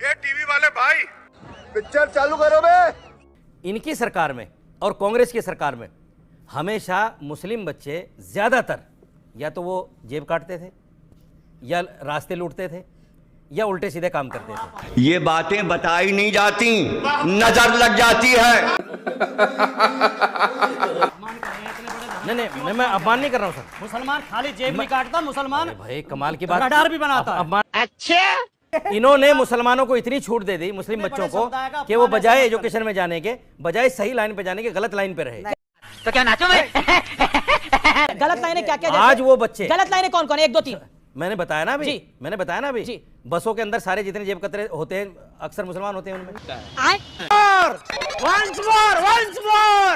ये टीवी वाले भाई पिक्चर चालू करो बे। इनकी सरकार में और कांग्रेस की सरकार में हमेशा मुस्लिम बच्चे ज्यादातर या तो वो जेब काटते थे या रास्ते लूटते थे या उल्टे सीधे काम करते थे। ये बातें बताई नहीं जाती, नजर लग जाती है। नहीं मैं अपमान नहीं कर रहा हूँ सर। मुसलमान खाली जेब नहीं काटता, मुसलमान भाई कमाल की बात, रडार भी बनाता है। अच्छा, इन्होंने मुसलमानों को इतनी छूट दे दी मुस्लिम बच्चों को कि वो बजाय एजुकेशन में जाने के बजाय सही लाइन पे जाने के गलत लाइन पे रहे। तो क्या नाचो भाई? गलत लाइनें क्या क्या? आज वो बच्चे गलत लाइनें कौन कौन है? 1 2 3 मैंने बताया ना अभी जी। मैंने बताया ना अभी जी। बसों के अंदर सारे जितने जेब कतरे होते हैं अक्सर मुसलमान होते हैं उनमें।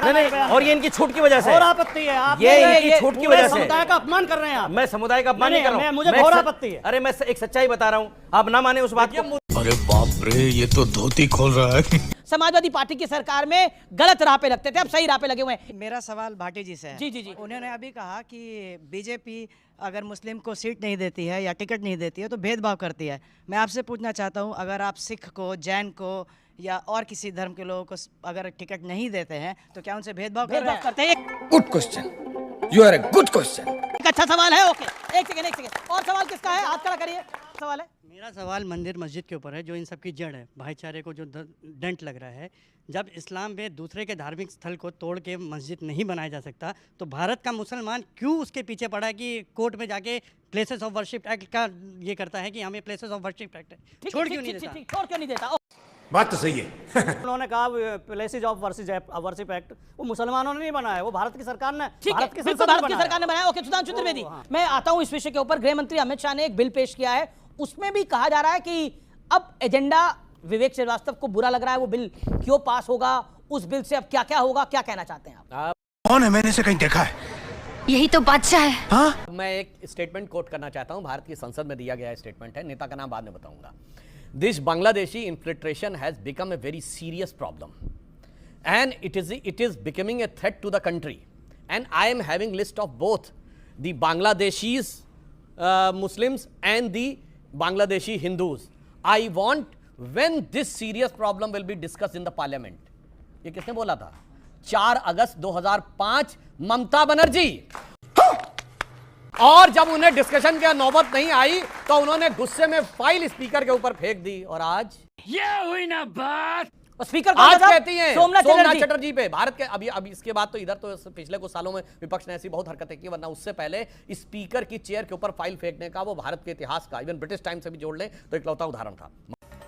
नहीं और ये इनकी छूट की वजह से घोर आपत्ति है। आप ये इनकी छूट की वजह से समुदाय का अपमान कर रहे हैं आप। मैं समुदाय का अपमान नहीं कर रहा हूं। मुझे घोर आपत्ति है। अरे मैं एक सच्चाई बता रहा हूं, आप ना माने उस बात को। अरे बाप रे, ये तो धोती खोल रहा है। समाजवादी पार्टी की सरकार में गलत राह पे लगते थे, अब सही राह पे लगे हुए हैं। मेरा सवाल भाटी जी से है। जी जी जी। उन्होंने अभी कहा कि बीजेपी अगर मुस्लिम को सीट नहीं देती है या टिकट नहीं देती है तो भेदभाव करती है। मैं आपसे पूछना चाहता हूं, अगर आप सिख को, जैन को या और किसी धर्म के लोगों को अगर टिकट नहीं देते हैं तो क्या उनसे भेदभाव करते हैं? Good question, you are a good question. एक अच्छा सवाल है। ओके, एक सेकंड। और सवाल किसका है? हाथ खड़ा करिए। सवाल है मेरा सवाल मंदिर मस्जिद के ऊपर है, जो इन सब की जड़ है, भाईचारे को जो डेंट लग रहा है। जब इस्लाम में दूसरे के धार्मिक स्थल को तोड़ के मस्जिद नहीं बनाया जा सकता तो भारत का मुसलमान क्यों उसके पीछे पड़ा है कि कोर्ट में जाके प्लेसेस ऑफ वर्शिप एक्ट का ये करता है कि हमें प्लेसेस ऑफ वर्शिप एक्ट छोड़ क्यों नहीं देता? छोड़ क्यों नहीं देता? बात तो सही है। उन्होंने कहा प्लेसेस ऑफ वर्शिप एक्ट वो मुसलमानों ने नहीं बनाया, वो भारत की सरकार ने, भारत की सरकार ने बनाया। ओके, सुधांशु त्रिवेदी, मैं आता हूं इस विषय के ऊपर। गृह मंत्री अमित शाह ने एक बिल पेश किया है, उसमें भी कहा जा रहा है कि अब एजेंडा विवेक श्रीवास्तव को बुरा लग रहा है, वो बिल क्यों पास होगा, उस बिल से अब क्या क्या होगा, क्या कहना चाहते हैं आप? कौन है? मैंने इसे कहीं देखा है। यही तो बादशाह है। हाँ? मैं एक स्टेटमेंट कोट करना चाहता हूं, भारत की संसद में दिया गया स्टेटमेंट है, नेता का नाम बाद में बताऊंगा। This Bangladeshi infiltration has become a very serious problem and it is becoming a threat to the country and I am having list of both the Bangladeshis Muslims and the Bangladeshi Hindus. I want when this serious problem will be discussed in the parliament। ये किसने बोला था? 4 अगस्त 2005 ममता बनर्जी। और जब उन्हें discussion की नौबत नहीं आई तो उन्होंने गुस्से में फाइल स्पीकर के ऊपर फेंक दी और आज ये हुई ना बात। और स्पीकर आज कहती हैं सोमनाथ चटर्जी पे भारत के अभी इसके बाद तो इधर तो पिछले कुछ सालों में विपक्ष ने ऐसी बहुत हरकतें की, वरना उससे पहले स्पीकर की चेयर के ऊपर फाइल फेंकने का वो भारत के इतिहास का, इवन ब्रिटिश टाइम से भी जोड़ ले तो इकलौता उदाहरण था।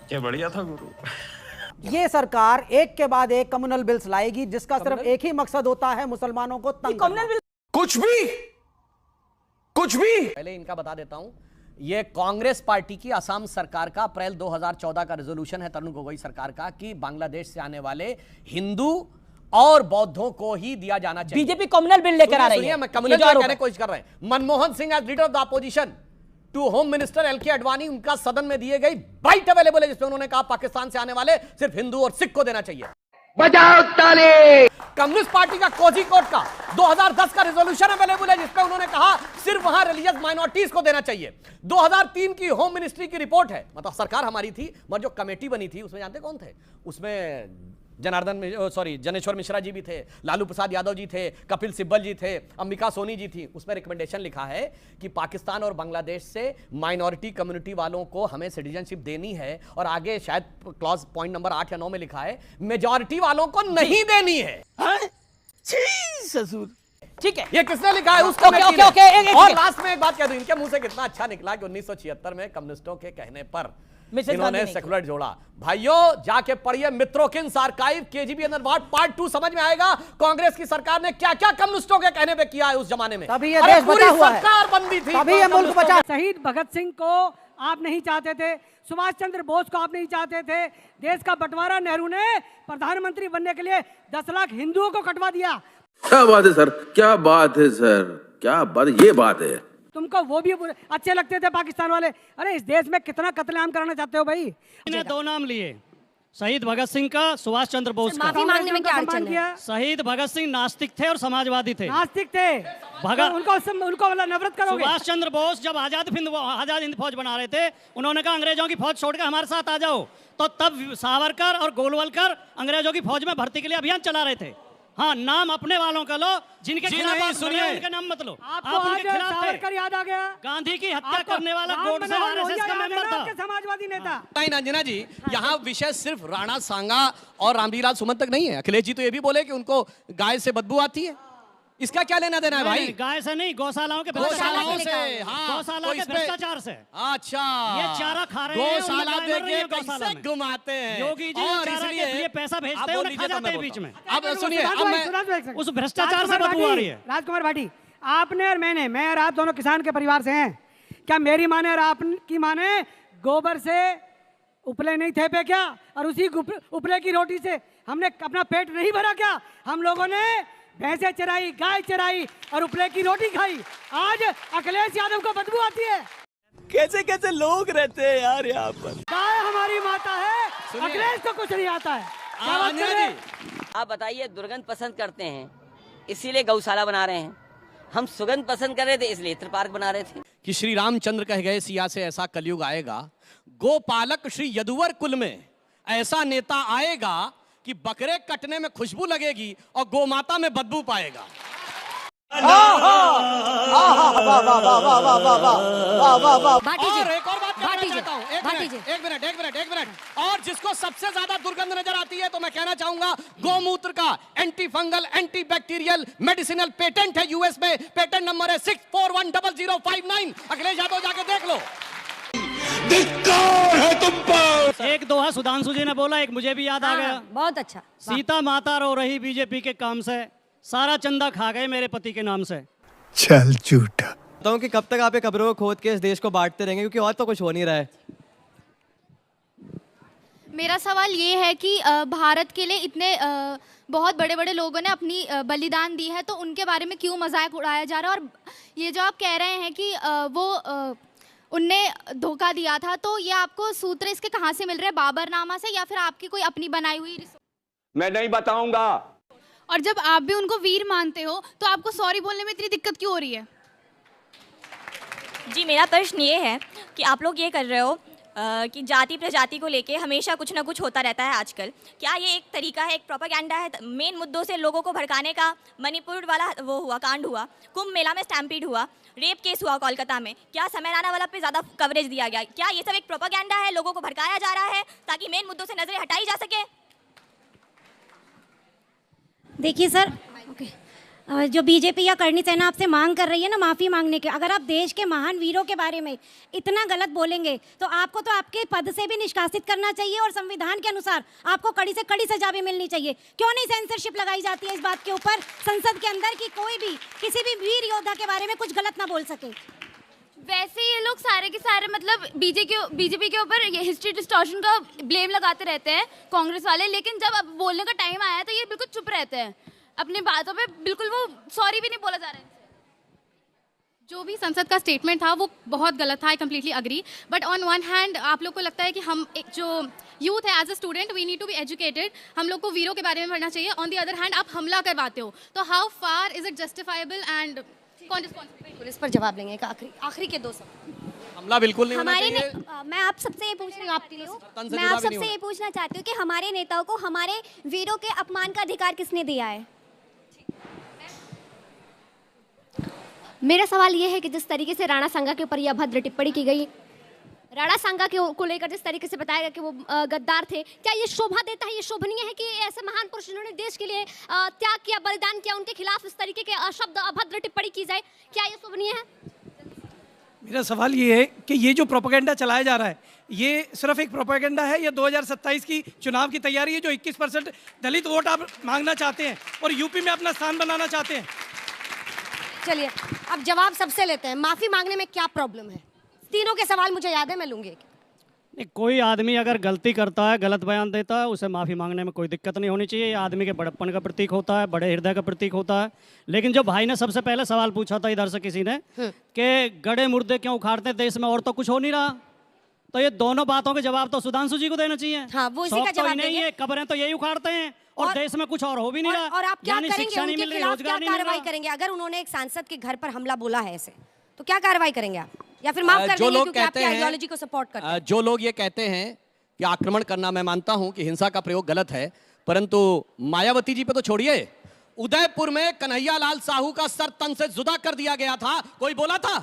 क्या बढ़िया था गुरु। ये सरकार एक के बाद एक कम्युनल बिल्स लाएगी जिसका सिर्फ एक ही मकसद होता है, मुसलमानों को तंग करना। कुछ भी पहले इनका बता देता हूं, ये कांग्रेस पार्टी की असम सरकार का अप्रैल 2014 का रेजोल्यूशन है, तरुण गोगोई सरकार का, कि बांग्लादेश से आने वाले हिंदू और बौद्धों को ही दिया जाना चाहिए। बीजेपी कम्युनल बिल लेकर आ रही है। मैं कम्युनल बिल कहने की कोशिश कर रहे हैं। Manmohan Singh as leader of the opposition to home minister L K Advani, उनका सदन में दिए गई बाइट अवेलेबल है जिसमें उन्होंने कहा पाकिस्तान से आने वाले सिर्फ हिंदू और सिख को देना चाहिए। बजाओ ताली। कम्युनिस्ट पार्टी का कोझिकोड का 2010 का रेजोल्यूशन अवेलेबल है जिसमें उन्होंने कहा सिर्फ वहां रिलीजियस माइनॉरिटीज को देना चाहिए। 2003 की होम मिनिस्ट्री की रिपोर्ट है, मतलब सरकार हमारी थी मगर जो कमेटी बनी थी उसमें जानते कौन थे? उसमें जनेश्वर मिश्रा जी भी थे, लालू प्रसाद यादव जी थे, कपिल सिब्बल जी थे, अंबिका सोनी जी थी। उसमें रिकमेंडेशन लिखा है कि पाकिस्तान और बांग्लादेश से माइनॉरिटी कम्युनिटी वालों को हमें सिटीजनशिप देनी है, और आगे शायद क्लॉज पॉइंट नंबर 8 या 9 में लिखा है मेजॉरिटी वालों को नहीं देनी है। ससुर ठीक है, ये किसने लिखा है? उसको और लास्ट में एक बात कह दूं, इनके मुंह से कितना अच्छा निकला कि 1976 में कम्युनिस्टों के कहने पर इन्होंने सेकुलर जोड़ा। भाइयों जाके पढ़िए मित्रोकिन्स आर्काइव KGB अनवार्ड पार्ट 2, समझ में आएगा कांग्रेस की सरकार ने क्या क्या कम्युनिस्टों के कहने पे किया है उस जमाने में। तभी ये देश बचा हुआ है, सरकार बंदी थी, तभी ये मुल्क बचा। शहीद भगत सिंह को आप नहीं चाहते थे, सुभाष चंद्र बोस को आप नहीं चाहते थे, देश का बंटवारा नेहरू ने प्रधानमंत्री बनने के लिए 10 लाख हिंदुओं को कटवा दिया। क्या बात है सर, क्या बात है सर, क्या बात, ये बात है। तुमको वो भी अच्छे लगते थे पाकिस्तान वाले। अरे इस देश में कितना कत्लेआम कराना चाहते हो भाई? इन्हें 2 नाम लिए, शहीद भगत सिंह का, सुभाष चंद्र बोस का। माफी मांगने में क्या अड़चन है? शहीद भगत सिंह नास्तिक थे और समाजवादी थे। नास्तिक थे, उनको नफरत करोगे? सुभाष चंद्र बोस जब आजाद हिंद फौज बना रहे थे, उन्होंने कहा अंग्रेजों की फौज छोड़कर हमारे साथ आ जाओ। तो तब सावरकर और गोलवलकर अंग्रेजों की फौज में भर्ती के लिए अभियान चला रहे थे। हाँ, नाम अपने वालों का लो, जिनके खिलाफ आप सुनिए उनके नाम मत लो। आपको आज सावरकर याद आ गया? गांधी की हत्या करने वाला गोडसे आरएसएस का मेंबर था, समाजवादी नेता। नहीं अंजना जी, यहाँ विषय सिर्फ राणा सांगा और रामविलास सुमन तक नहीं है। अखिलेश जी तो ये भी बोले कि उनको गाय से बदबू आती है। इसका क्या लेना देना है भाई? गाय से नहीं, गौशालाओं के गौशालाओं से। हाँ, गौशाला के भ्रष्टाचार से। अच्छा, ये चारा खा रहे हैं, गौशाला देखिए गौशाला कैसे घुमाते हैं योगी जी, और चारा के लिए पैसा भेजते हैं, उन्हें खा जाते हैं बीच में। अब सुनिए, अब मैं उस भ्रष्टाचार से बदबू आ रही है। राजकुमार भाटी, आपने और मैं और आप दोनों किसान के परिवार से हैं। क्या मेरी माँ ने और आपकी माँ ने गोबर से उपले नहीं थे पे क्या? और उसी उपले की रोटी से हमने अपना पेट नहीं भरा क्या? हम लोगों ने भैंसे चराई, गाय चराई और उपले की रोटी खाई। आज अखिलेश यादव को बदबू आती है। कैसे कैसे लोग रहते हैं यार यहाँ पर। गाय हमारी माता है, अखिलेश को कुछ नहीं आता है। आप बताइए, दुर्गंध पसंद करते हैं इसीलिए गौशाला बना रहे हैं, हम सुगंध पसंद कर रहे थे इसलिए इत्र पार्क बना रहे थे। कि श्री रामचंद्र कह गए सिया से ऐसा कलयुग आएगा, गोपालक श्री यदुवर कुल में ऐसा नेता आएगा कि बकरे कटने में खुशबू लगेगी और गोमाता में बदबू पाएगा। और एक और बात कहना चाहता हूं, एक मिनट। और जिसको सबसे ज्यादा दुर्गंध नजर आती है तो मैं कहना चाहूंगा, गोमूत्र का anti fungal anti bacterial medicinal patent है यूएस में। पेटेंट नंबर है 6410059। अखिलेश यादव जाके देख लो। है तुम पर। एक दोहा सुधांशु जी ने बोला, एक मुझे भी याद आ गया। बहुत अच्छा। सीता माता रो रही बीजेपी के काम से, सारा चंदा खा गए मेरे पति के नाम से। चल झूठा। बताऊं कि कब तक आप कब्रों को खोद के इस देश को बांटते रहेंगे, क्योंकि और तो कुछ हो नहीं रहा है। मेरा सवाल ये है कि भारत के लिए इतने बहुत बड़े बड़े लोगों ने अपनी बलिदान दी है, तो उनके बारे में क्यों मजाक उड़ाया जा रहा है? और ये जो आप कह रहे हैं कि वो उनने धोखा दिया था, तो ये आपको सूत्र इसके कहाँ से मिल रहे हैं? बाबरनामा से या फिर आपकी कोई अपनी बनाई हुई? मैं नहीं बताऊंगा। और जब आप भी उनको वीर मानते हो तो आपको सॉरी बोलने में इतनी दिक्कत क्यों हो रही है? जी, मेरा प्रश्न ये है कि आप लोग ये कर रहे हो कि जाति प्रजाति को लेके हमेशा कुछ ना कुछ होता रहता है आजकल। क्या ये एक तरीका है, एक प्रोपेगेंडा है? मेन मुद्दों से लोगों को भड़काने का। मणिपुर वाला वो हुआ, कांड हुआ, कुंभ मेला में स्टैम्पीड हुआ, रेप केस हुआ कोलकाता में। क्या समय राणा वाला पे ज़्यादा कवरेज दिया गया? क्या ये सब एक प्रोपेगेंडा है, लोगों को भड़काया जा रहा है ताकि मेन मुद्दों से नजरें हटाई जा सके? देखिए सर, जो बीजेपी या करनी सेना आपसे मांग कर रही है ना माफ़ी मांगने के, अगर आप देश के महान वीरों के बारे में इतना गलत बोलेंगे तो आपको तो आपके पद से भी निष्कासित करना चाहिए और संविधान के अनुसार आपको कड़ी से कड़ी सजा भी मिलनी चाहिए। क्यों नहीं सेंसरशिप लगाई जाती है इस बात के ऊपर संसद के अंदर कि कोई भी किसी भी वीर योद्धा के बारे में कुछ गलत ना बोल सके? वैसे ये लोग सारे के सारे मतलब बीजेपी के ऊपर ये हिस्ट्री डिस्टॉर्शन का ब्लेम लगाते रहते हैं कांग्रेस वाले, लेकिन जब अब बोलने का टाइम आया तो ये बिल्कुल चुप रहते हैं अपनी बातों पे, बिल्कुल वो सॉरी भी नहीं बोला जा रहा है। जो भी संसद का स्टेटमेंट था वो बहुत गलत था, I completely agree. But on one hand आप लोग को लगता है कि हम एक जो यूथ है as a student we need to be educated, हम लोग को वीरों के बारे में पढ़ना चाहिए। ऑन द अदर हैंड आप हमला करवाते हो, तो how far is it justifiable and कौन रिस्पॉन्सिबल? पुलिस पर जवाब लेंगे। आखिरी के दो सवाल। हमला बिल्कुल नहीं होना चाहिए। मैं आप सबसे ये पूछना चाहती हूँ कि हमारे नेताओं को हमारे वीरों के अपमान का अधिकार किसने दिया है? मेरा सवाल ये है कि जिस तरीके से राणा सांगा के ऊपर यह अभद्र टिप्पणी की गई, राणा सांगा को लेकर जिस तरीके से बताया गया कि वो गद्दार थे, क्या ये शोभा देता है, ये शोभनीय है कि ऐसे महान पुरुष जिन्होंने देश के लिए त्याग किया, बलिदान किया, उनके खिलाफ इस तरीके के शब्द अभद्र टिप्पणी की जाए? क्या ये शोभनीय है? मेरा सवाल ये है कि ये जो प्रोपेगेंडा चलाया जा रहा है ये सिर्फ एक प्रोपेगेंडा है या 2027 की चुनाव की तैयारी है? जो 21% दलित वोट आप मांगना चाहते हैं और यूपी में अपना स्थान बनाना चाहते हैं? चलिए अब जवाब सबसे लेते हैं। माफी मांगने में क्या प्रॉब्लम है? तीनों के सवाल मुझे याद है, मैं लूंगी। कोई आदमी अगर गलती करता है, गलत बयान देता है, उसे माफ़ी मांगने में कोई दिक्कत नहीं होनी चाहिए। ये आदमी के बड़प्पन का प्रतीक होता है, बड़े हृदय का प्रतीक होता है। लेकिन जो भाई ने सबसे पहले सवाल पूछा था इधर से किसी ने कि गड़े मुर्दे क्यों उखाड़ते देश में और तो कुछ हो नहीं रहा, तो ये दोनों बातों के जवाब तो सुधांशु जी को देना चाहिए। हाँ, वो इसी का जवाब नहीं है, कब्रें तो यही उखाड़ते हैं और देश में कुछ और हो भी नहीं रहा। और आप क्या करेंगे? शिक्षा नहीं मिल रही, रोजगार नहीं मिल रहा। कार्रवाई करेंगे अगर उन्होंने एक सांसद के घर पर हमला बोला है ऐसे, तो क्या कार्रवाई करेंगे आप? या फिर माफ कर देंगे क्योंकि आपकी आइडियोलॉजी को सपोर्ट करते हैं? जो लोग ये कहते हैं कि आक्रमण करना, मैं मानता हूं कि हिंसा का प्रयोग गलत है, परंतु मायावती जी पे तो छोड़िए, उदयपुर में कन्हैया लाल साहू का सर तन से जुदा कर दिया गया था, कोई बोला था?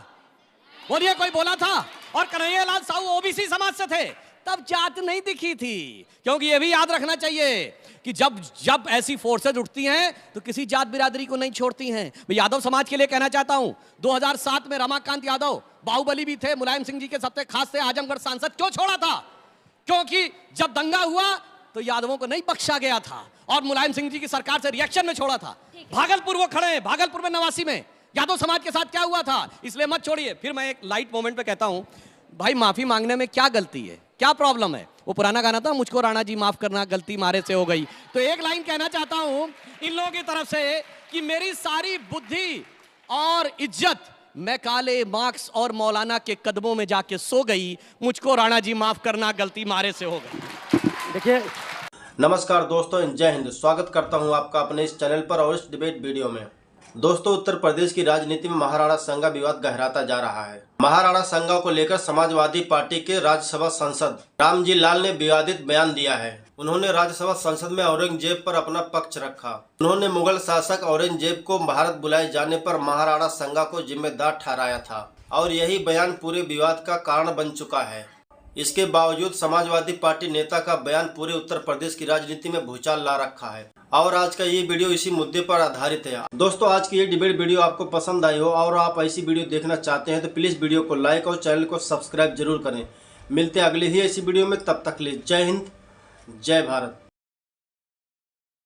बोलिए, कोई बोला था? और कन्हैया लाल साहू ओबीसी समाज से थे, तब जात नहीं दिखी थी। क्योंकि यह भी याद रखना चाहिए कि जब ऐसी फोर्सेज उठती हैं तो किसी जात बिरादरी को नहीं छोड़ती हैं। मैं यादव समाज के लिए कहना चाहता हूं, 2007 में रमाकांत यादव बाहुबली भी थे, मुलायम सिंह जी के सबसे खास थे, आजमगढ़ सांसद क्यों छोड़ा था? क्योंकि जब दंगा हुआ तो यादवों को नहीं बख्शा गया था और मुलायम सिंह जी की सरकार से रिएक्शन में छोड़ा था। भागलपुर वो खड़े हैं, भागलपुर में 89 में यादव समाज के साथ क्या हुआ था, इसलिए मत छोड़िए। फिर मैं एक लाइट मोमेंट पे कहता हूं, भाई माफी मांगने में क्या गलती है, क्या प्रॉब्लम है? वो पुराना गाना था, मुझको राणा जी माफ करना, गलती मारे से हो गई। तो एक लाइन कहना चाहता हूं इन लोगों की तरफ से कि मेरी सारी बुद्धि और इज्जत मैं काले मार्क्स और मौलाना के कदमों में जाके सो गई, मुझको राणा जी माफ करना, गलती मारे से हो गई। देखिए, नमस्कार दोस्तों, जय हिंद। स्वागत करता हूं आपका अपने इस चैनल पर और इस डिबेट वीडियो में। दोस्तों, उत्तर प्रदेश की राजनीति में महाराणा संगा विवाद गहराता जा रहा है। महाराणा संगा को लेकर समाजवादी पार्टी के राज्यसभा सांसद रामजी लाल ने विवादित बयान दिया है। उन्होंने राज्यसभा संसद में औरंगजेब पर अपना पक्ष रखा। उन्होंने मुगल शासक औरंगजेब को भारत बुलाए जाने पर महाराणा संगा को जिम्मेदार ठहराया था और यही बयान पूरे विवाद का कारण बन चुका है। इसके बावजूद समाजवादी पार्टी नेता का बयान पूरे उत्तर प्रदेश की राजनीति में भूचाल ला रखा है और आज का ये वीडियो इसी मुद्दे पर आधारित है। दोस्तों, आज की ये डिबेट वीडियो आपको पसंद आई हो और आप ऐसी वीडियो देखना चाहते हैं तो प्लीज़ वीडियो को लाइक और चैनल को सब्सक्राइब जरूर करें। मिलते हैं अगले ही ऐसी वीडियो में, तब तक के लिए जय हिंद, जय भारत।